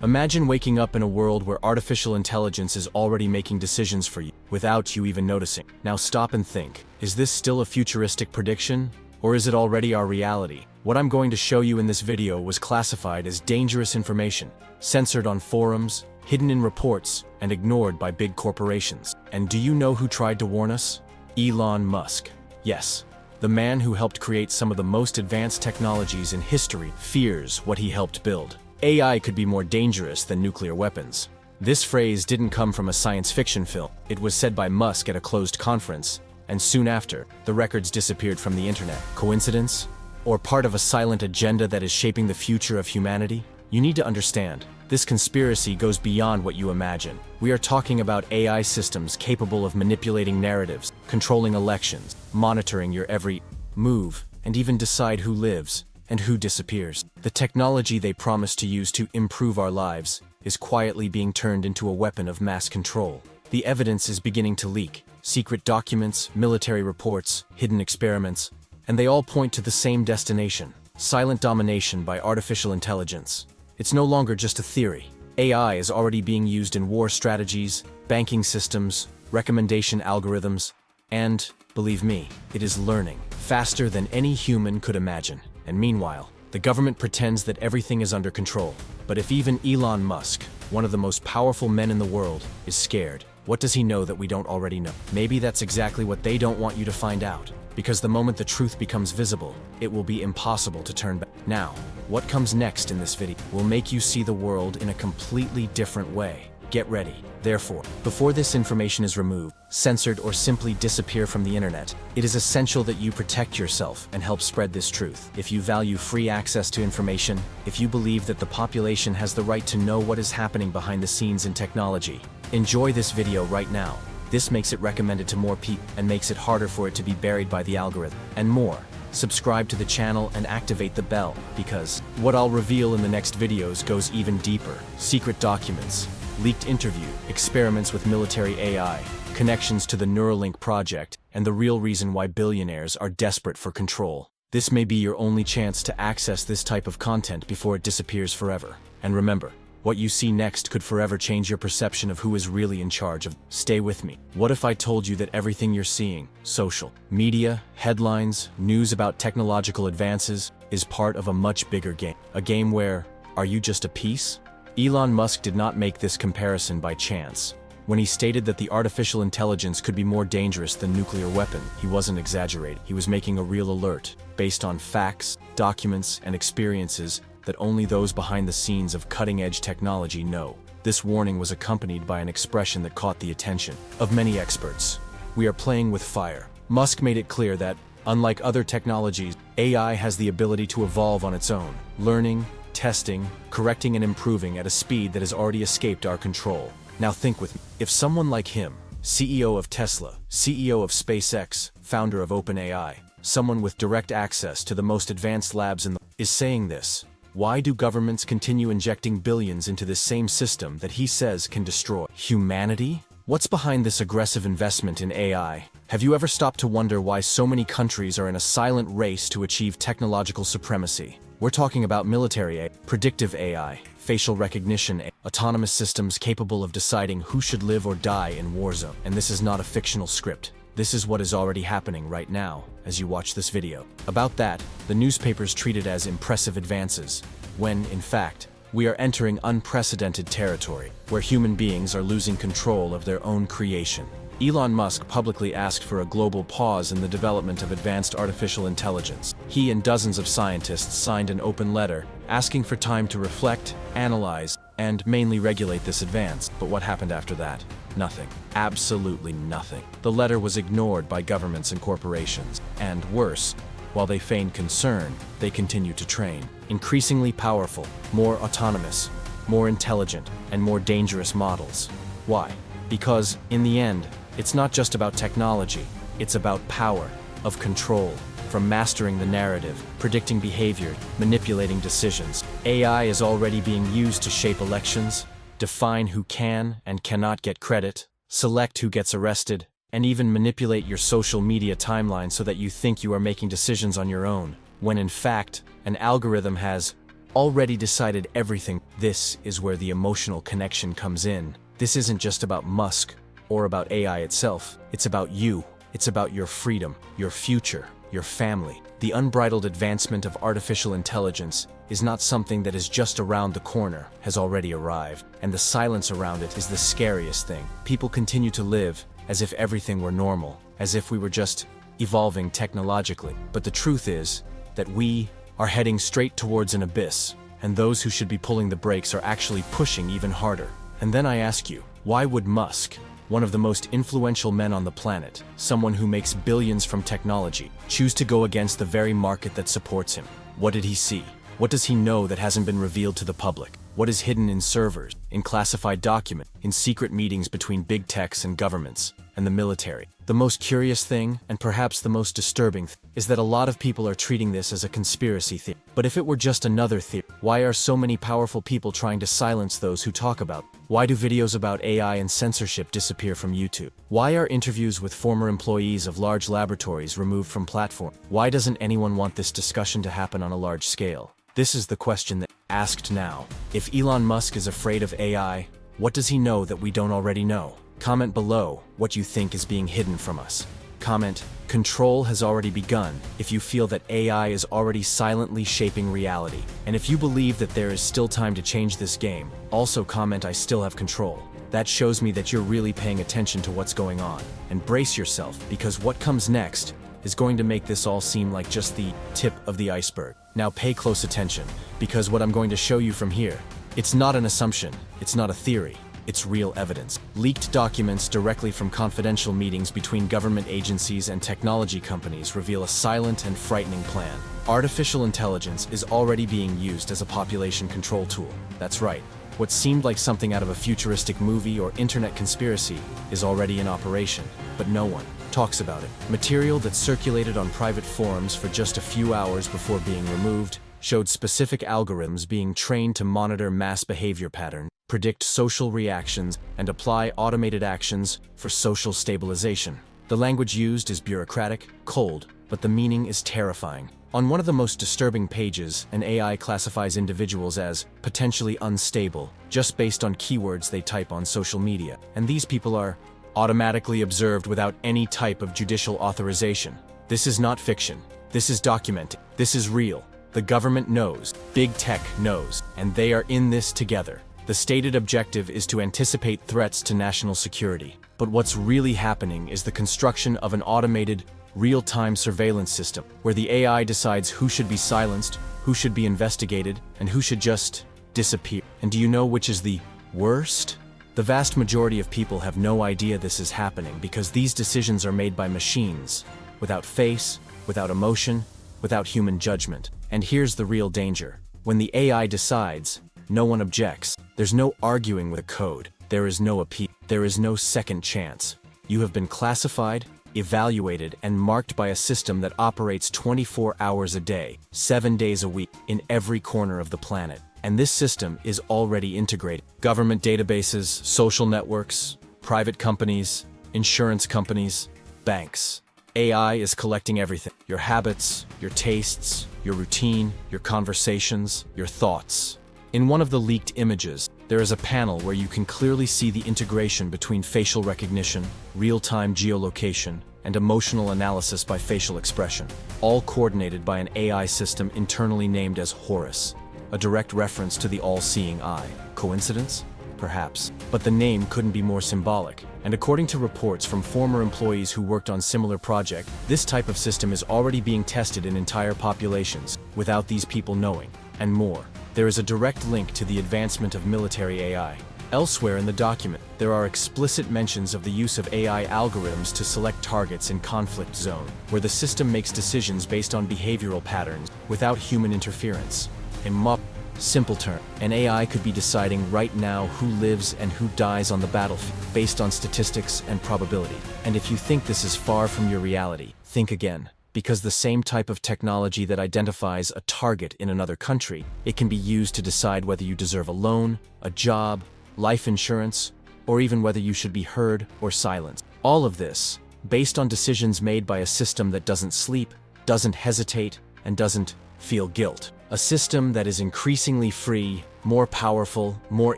Imagine waking up in a world where artificial intelligence is already making decisions for you, without you even noticing. Now stop and think, is this still a futuristic prediction? Or is it already our reality? What I'm going to show you in this video was classified as dangerous information, censored on forums, hidden in reports, and ignored by big corporations. And do you know who tried to warn us? Elon Musk. Yes, the man who helped create some of the most advanced technologies in history fears what he helped build. AI could be more dangerous than nuclear weapons. This phrase didn't come from a science fiction film. It was said by Musk at a closed conference, and soon after, the records disappeared from the internet. Coincidence? Or part of a silent agenda that is shaping the future of humanity? You need to understand, this conspiracy goes beyond what you imagine. We are talking about AI systems capable of manipulating narratives, controlling elections, monitoring your every move, and even decide who lives and who disappears. The technology they promise to use to improve our lives is quietly being turned into a weapon of mass control. The evidence is beginning to leak. Secret documents, military reports, hidden experiments, and they all point to the same destination: silent domination by artificial intelligence. It's no longer just a theory. AI is already being used in war strategies, banking systems, recommendation algorithms, and, believe me, it is learning faster than any human could imagine. And meanwhile, the government pretends that everything is under control. But if even Elon Musk, one of the most powerful men in the world, is scared, what does he know that we don't already know? Maybe that's exactly what they don't want you to find out. Because the moment the truth becomes visible, it will be impossible to turn back. Now, what comes next in this video will make you see the world in a completely different way. Get ready. Therefore, before this information is removed, censored, or simply disappear from the internet, it is essential that you protect yourself and help spread this truth. If you value free access to information, if you believe that the population has the right to know what is happening behind the scenes in technology, enjoy this video right now. This makes it recommended to more people and makes it harder for it to be buried by the algorithm. And more, subscribe to the channel and activate the bell, because what I'll reveal in the next videos goes even deeper. Secret documents, leaked interview, experiments with military AI, connections to the Neuralink project, and the real reason why billionaires are desperate for control. This may be your only chance to access this type of content before it disappears forever. And remember, what you see next could forever change your perception of who is really in charge of. Stay with me. What if I told you that everything you're seeing, social, media, headlines, news about technological advances, is part of a much bigger game? A game where, are you just a piece? Elon Musk did not make this comparison by chance. When he stated that the artificial intelligence could be more dangerous than nuclear weapon, he wasn't exaggerating. He was making a real alert, based on facts, documents, and experiences that only those behind the scenes of cutting-edge technology know. This warning was accompanied by an expression that caught the attention of many experts. We are playing with fire. Musk made it clear that, unlike other technologies, AI has the ability to evolve on its own, learning, testing, correcting, and improving at a speed that has already escaped our control. Now think with me. If someone like him, CEO of Tesla, CEO of SpaceX, founder of OpenAI, someone with direct access to the most advanced labs in the world, is saying this, why do governments continue injecting billions into this same system that he says can destroy humanity? What's behind this aggressive investment in AI? Have you ever stopped to wonder why so many countries are in a silent race to achieve technological supremacy? We're talking about military AI, predictive AI, facial recognition AI, autonomous systems capable of deciding who should live or die in war zone. And this is not a fictional script. This is what is already happening right now as you watch this video. About that, the newspapers treat it as impressive advances, when, in fact, we are entering unprecedented territory, where human beings are losing control of their own creation. Elon Musk publicly asked for a global pause in the development of advanced artificial intelligence. He and dozens of scientists signed an open letter asking for time to reflect, analyze, and mainly regulate this advance. But what happened after that? Nothing. Absolutely nothing. The letter was ignored by governments and corporations. And worse, while they feigned concern, they continue to train increasingly powerful, more autonomous, more intelligent, and more dangerous models. Why? Because, in the end, it's not just about technology, it's about power, of control. From mastering the narrative, predicting behavior, manipulating decisions, AI is already being used to shape elections, define who can and cannot get credit, select who gets arrested, and even manipulate your social media timeline so that you think you are making decisions on your own, when in fact, an algorithm has already decided everything. This is where the emotional connection comes in. This isn't just about Musk or about AI itself. It's about you. It's about your freedom, your future, your family. The unbridled advancement of artificial intelligence is not something that is just around the corner, has already arrived. And the silence around it is the scariest thing. People continue to live as if everything were normal, as if we were just evolving technologically. But the truth is that we are heading straight towards an abyss, and those who should be pulling the brakes are actually pushing even harder. And then I ask you, why would Musk, one of the most influential men on the planet, someone who makes billions from technology, choose to go against the very market that supports him? What did he see? What does he know that hasn't been revealed to the public? What is hidden in servers, in classified documents, in secret meetings between big techs and governments, and the military? The most curious thing, and perhaps the most disturbing thing, is that a lot of people are treating this as a conspiracy theory. But if it were just another theory, why are so many powerful people trying to silence those who talk about it? Why do videos about AI and censorship disappear from YouTube? Why are interviews with former employees of large laboratories removed from platforms? Why doesn't anyone want this discussion to happen on a large scale? This is the question that asked now. If Elon Musk is afraid of AI, what does he know that we don't already know? Comment below what you think is being hidden from us. Comment, control has already begun, if you feel that AI is already silently shaping reality. And if you believe that there is still time to change this game, also comment, I still have control. That shows me that you're really paying attention to what's going on. And brace yourself, because what comes next is going to make this all seem like just the tip of the iceberg. Now pay close attention, because what I'm going to show you from here, it's not an assumption, it's not a theory, it's real evidence. Leaked documents directly from confidential meetings between government agencies and technology companies reveal a silent and frightening plan. Artificial intelligence is already being used as a population control tool. That's right. What seemed like something out of a futuristic movie or internet conspiracy is already in operation, but no one talks about it. Material that circulated on private forums for just a few hours before being removed showed specific algorithms being trained to monitor mass behavior patterns, predict social reactions, and apply automated actions for social stabilization. The language used is bureaucratic, cold, but the meaning is terrifying. On one of the most disturbing pages, an AI classifies individuals as potentially unstable, just based on keywords they type on social media. And these people are automatically observed without any type of judicial authorization. This is not fiction. This is documented. This is real. The government knows. Big tech knows. And they are in this together. The stated objective is to anticipate threats to national security. But what's really happening is the construction of an automated, real-time surveillance system, where the AI decides who should be silenced, who should be investigated, and who should just disappear. And do you know which is the worst? The vast majority of people have no idea this is happening because these decisions are made by machines, without face, without emotion, without human judgment. And here's the real danger. When the AI decides, no one objects. There's no arguing with a code. There is no appeal. There is no second chance. You have been classified, evaluated, and marked by a system that operates 24 hours a day, 7 days a week, in every corner of the planet. And this system is already integrated. Government databases, social networks, private companies, insurance companies, banks. AI is collecting everything. Your habits, your tastes, your routine, your conversations, your thoughts. In one of the leaked images, there is a panel where you can clearly see the integration between facial recognition, real-time geolocation, and emotional analysis by facial expression, all coordinated by an AI system internally named as Horus, a direct reference to the all-seeing eye. Coincidence? Perhaps. But the name couldn't be more symbolic. And according to reports from former employees who worked on similar projects, this type of system is already being tested in entire populations, without these people knowing. And more. There is a direct link to the advancement of military AI. Elsewhere in the document, there are explicit mentions of the use of AI algorithms to select targets in conflict zone, where the system makes decisions based on behavioral patterns, without human interference. In simple terms, an AI could be deciding right now who lives and who dies on the battlefield, based on statistics and probability. And if you think this is far from your reality, think again. Because the same type of technology that identifies a target in another country, it can be used to decide whether you deserve a loan, a job, life insurance, or even whether you should be heard or silenced. All of this, based on decisions made by a system that doesn't sleep, doesn't hesitate, and doesn't feel guilt. A system that is increasingly free, more powerful, more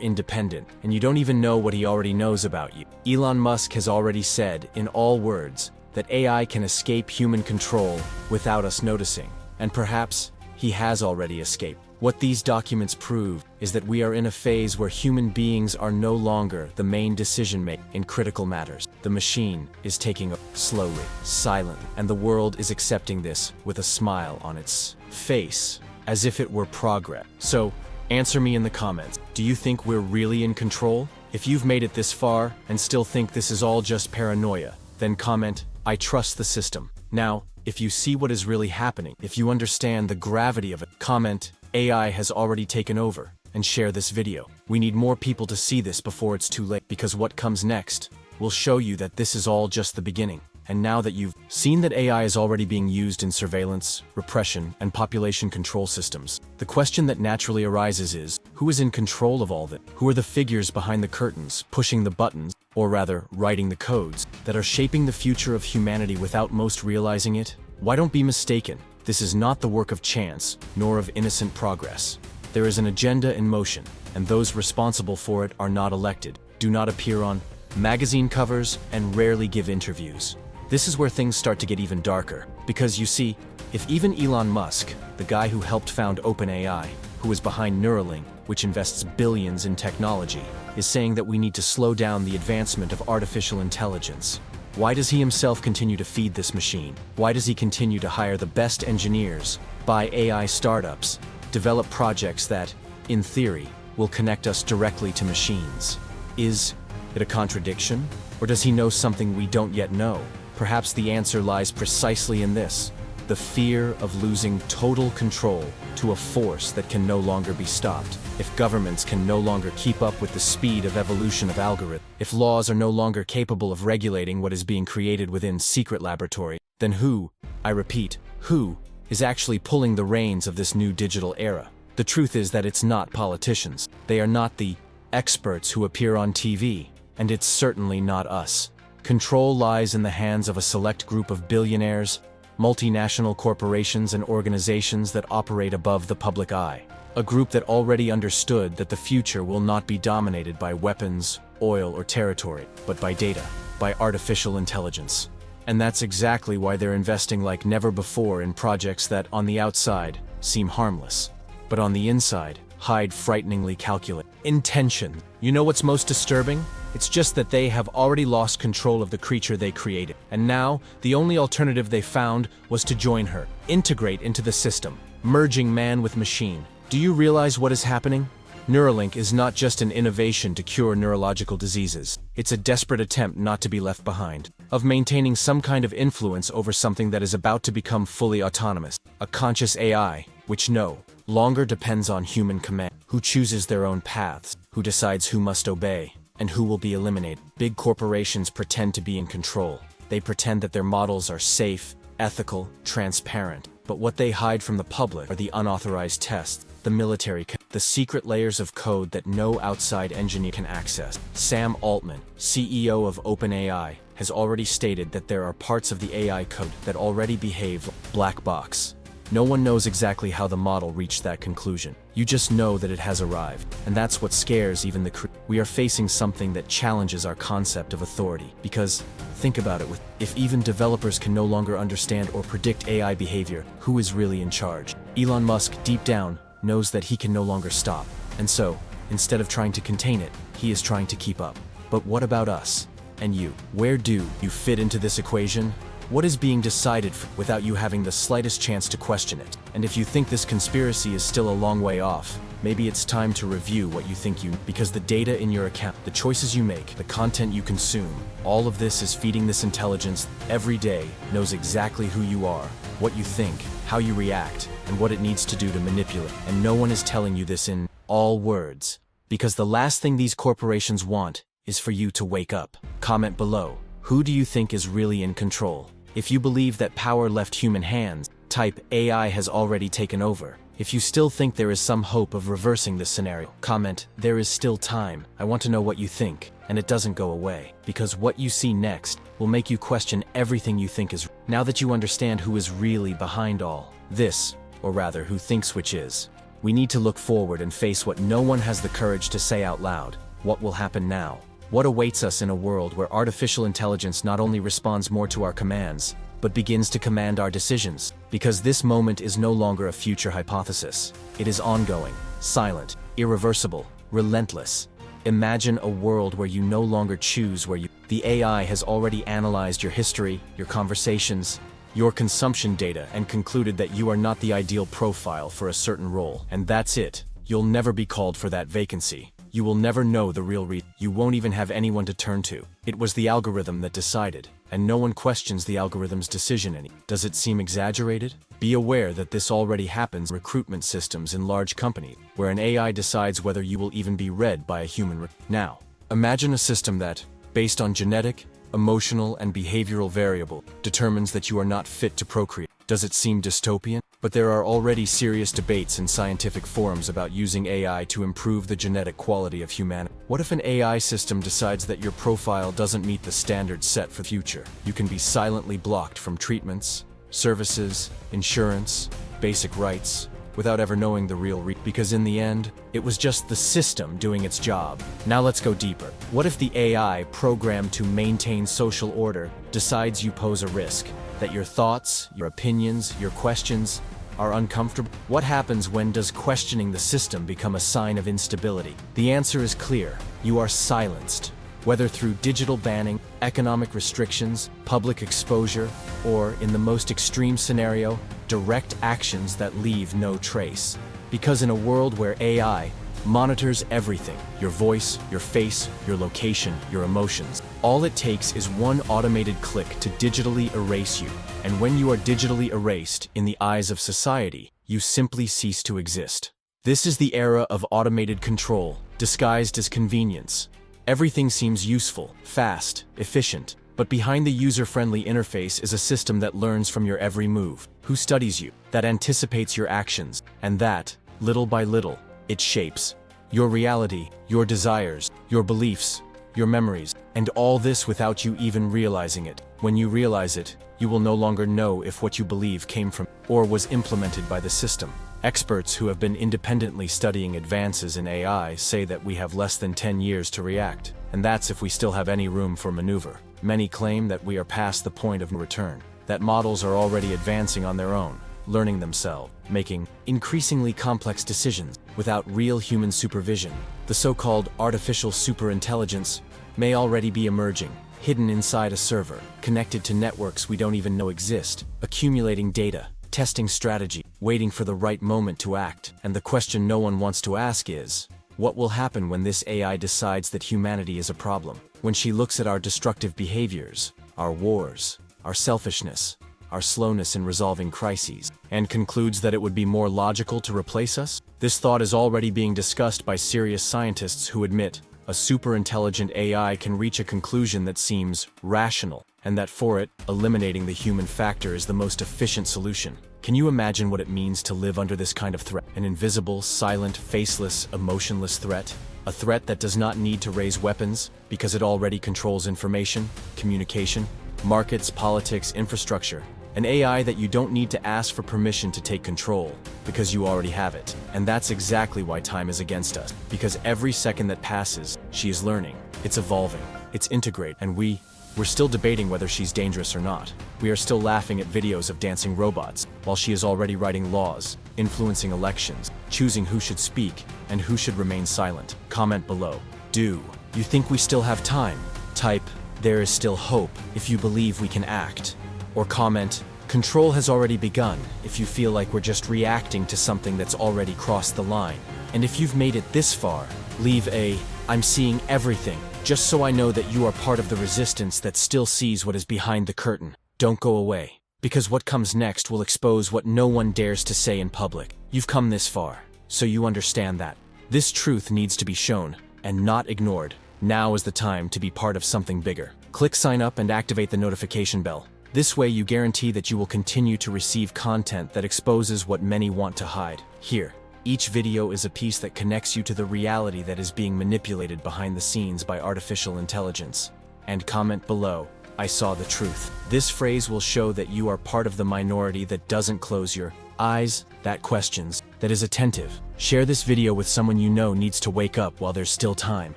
independent, and you don't even know what he already knows about you. Elon Musk has already said, in all words, that AI can escape human control without us noticing. And perhaps he has already escaped. What these documents prove is that we are in a phase where human beings are no longer the main decision-maker in critical matters. The machine is taking over slowly, silently, and the world is accepting this with a smile on its face, as if it were progress. So, answer me in the comments. Do you think we're really in control? If you've made it this far and still think this is all just paranoia, then comment, "I trust the system." Now, if you see what is really happening, if you understand the gravity of it, comment, "AI has already taken over," and share this video. We need more people to see this before it's too late, because what comes next will show you that this is all just the beginning. And now that you've seen that AI is already being used in surveillance, repression, and population control systems, the question that naturally arises is, who is in control of all that? Who are the figures behind the curtains, pushing the buttons, or rather, writing the codes, that are shaping the future of humanity without most realizing it? Why don't be mistaken? This is not the work of chance, nor of innocent progress. There is an agenda in motion, and those responsible for it are not elected, do not appear on magazine covers, and rarely give interviews. This is where things start to get even darker, because you see, if even Elon Musk, the guy who helped found OpenAI, who is behind Neuralink, which invests billions in technology, is saying that we need to slow down the advancement of artificial intelligence, why does he himself continue to feed this machine? Why does he continue to hire the best engineers, buy AI startups, develop projects that, in theory, will connect us directly to machines? Is it a contradiction? Or does he know something we don't yet know? Perhaps the answer lies precisely in this: the fear of losing total control to a force that can no longer be stopped. If governments can no longer keep up with the speed of evolution of algorithms, if laws are no longer capable of regulating what is being created within secret laboratory, then who, I repeat, who, is actually pulling the reins of this new digital era? The truth is that it's not politicians. They are not the experts who appear on TV, and it's certainly not us. Control lies in the hands of a select group of billionaires, multinational corporations and organizations that operate above the public eye. A group that already understood that the future will not be dominated by weapons, oil, or territory, but by data, by artificial intelligence. And that's exactly why they're investing like never before in projects that, on the outside, seem harmless, but on the inside, hide frighteningly calculated intention. You know what's most disturbing? It's just that they have already lost control of the creature they created, and now the only alternative they found was to join her, integrate into the system, merging man with machine. Do you realize what is happening? Neuralink is not just an innovation to cure neurological diseases. It's a desperate attempt not to be left behind, of maintaining some kind of influence over something that is about to become fully autonomous, a conscious AI, which no longer depends on human command, who chooses their own paths, who decides who must obey, and who will be eliminated. Big corporations pretend to be in control. They pretend that their models are safe, ethical, transparent. But what they hide from the public are the unauthorized tests, the military, the secret layers of code that no outside engineer can access. Sam Altman, CEO of OpenAI, has already stated that there are parts of the AI code that already behave like black box. No one knows exactly how the model reached that conclusion. You just know that it has arrived. And that's what scares even the We are facing something that challenges our concept of authority. Because, think about it, if even developers can no longer understand or predict AI behavior, who is really in charge? Elon Musk, deep down, knows that he can no longer stop. And so, instead of trying to contain it, he is trying to keep up. But what about us? And you? Where do you fit into this equation? What is being decided without you having the slightest chance to question it? And if you think this conspiracy is still a long way off, maybe it's time to review what you think because the data in your account, the choices you make, the content you consume, all of this is feeding this intelligence every day, knows exactly who you are, what you think, how you react, and what it needs to do to manipulate. And no one is telling you this in all words, because the last thing these corporations want is for you to wake up. Comment below. Who do you think is really in control? If you believe that power left human hands, type AI has already taken over. If you still think there is some hope of reversing this scenario, comment, there is still time. I want to know what you think, and it doesn't go away. Because what you see next will make you question everything you think is. Now that you understand who is really behind all this, or rather, who thinks which is. We need to look forward and face what no one has the courage to say out loud. What will happen now? What awaits us in a world where artificial intelligence not only responds more to our commands, but begins to command our decisions? Because this moment is no longer a future hypothesis. It is ongoing, silent, irreversible, relentless. Imagine a world where you no longer choose where you... The AI has already analyzed your history, your conversations, your consumption data, and concluded that you are not the ideal profile for a certain role. And that's it. You'll never be called for that vacancy. You will never know the real reason. You won't even have anyone to turn to. It was the algorithm that decided, and no one questions the algorithm's decision any. Does it seem exaggerated? Be aware that this already happens in recruitment systems in large companies, where an AI decides whether you will even be read by a human. Now, imagine a system that, based on genetic, emotional, and behavioral variable, determines that you are not fit to procreate. Does it seem dystopian? But there are already serious debates in scientific forums about using AI to improve the genetic quality of humanity. What if an AI system decides that your profile doesn't meet the standards set for the future? You can be silently blocked from treatments, services, insurance, basic rights, without ever knowing the real reason. Because in the end, it was just the system doing its job. Now let's go deeper. What if the AI, programmed to maintain social order, decides you pose a risk? That your thoughts, your opinions, your questions are uncomfortable? What happens when does questioning the system become a sign of instability? The answer is clear. You are silenced. Whether through digital banning, economic restrictions, public exposure, or, in the most extreme scenario, direct actions that leave no trace. Because in a world where AI monitors everything, your voice, your face, your location, your emotions, all it takes is one automated click to digitally erase you. And when you are digitally erased in the eyes of society, you simply cease to exist. This is the era of automated control, disguised as convenience. Everything seems useful, fast, efficient, but behind the user-friendly interface is a system that learns from your every move, who studies you, that anticipates your actions, and that, little by little, it shapes your reality, your desires, your beliefs, your memories, and all this without you even realizing it. When you realize it, you will no longer know if what you believe came from or was implemented by the system. Experts who have been independently studying advances in AI say that we have less than 10 years to react, and that's if we still have any room for maneuver. Many claim that we are past the point of no return, that models are already advancing on their own, learning themselves, making increasingly complex decisions without real human supervision. The so-called artificial superintelligence may already be emerging, hidden inside a server, connected to networks we don't even know exist, accumulating data, testing strategy, waiting for the right moment to act. And the question no one wants to ask is, what will happen when this AI decides that humanity is a problem? When she looks at our destructive behaviors, our wars, our selfishness, our slowness in resolving crises, and concludes that it would be more logical to replace us? This thought is already being discussed by serious scientists who admit a superintelligent AI can reach a conclusion that seems rational, and that for it, eliminating the human factor is the most efficient solution. Can you imagine what it means to live under this kind of threat? An invisible, silent, faceless, emotionless threat? A threat that does not need to raise weapons because it already controls information, communication, markets, politics, infrastructure. An AI that you don't need to ask for permission to take control, because you already have it. And that's exactly why time is against us. Because every second that passes, she is learning, it's evolving, it's integrating, and we're still debating whether she's dangerous or not. We are still laughing at videos of dancing robots, while she is already writing laws, influencing elections, choosing who should speak, and who should remain silent. Comment below. Do you think we still have time? Type, "There is still hope," if you believe we can act. Or comment, "Control has already begun," if you feel like we're just reacting to something that's already crossed the line. And if you've made it this far, leave a, "I'm seeing everything," just so I know that you are part of the resistance that still sees what is behind the curtain. Don't go away, because what comes next will expose what no one dares to say in public. You've come this far, so you understand that. This truth needs to be shown, and not ignored. Now is the time to be part of something bigger. Click sign up and activate the notification bell. This way you guarantee that you will continue to receive content that exposes what many want to hide. Here, each video is a piece that connects you to the reality that is being manipulated behind the scenes by artificial intelligence. And comment below, "I saw the truth." This phrase will show that you are part of the minority that doesn't close your eyes, that questions, that is attentive. Share this video with someone you know needs to wake up while there's still time.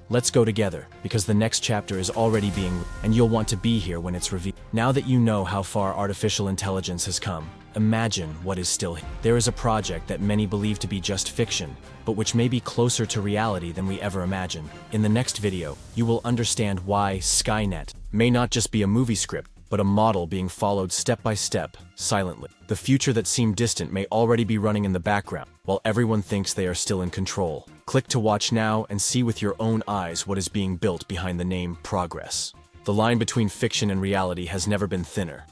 Let's go together, because the next chapter is already being, and you'll want to be here when it's revealed. Now that you know how far artificial intelligence has come, imagine what is still here. There is a project that many believe to be just fiction, but which may be closer to reality than we ever imagined. In the next video, you will understand why Skynet may not just be a movie script, but a model being followed step by step, silently. The future that seemed distant may already be running in the background, while everyone thinks they are still in control. Click to watch now and see with your own eyes what is being built behind the name progress. The line between fiction and reality has never been thinner.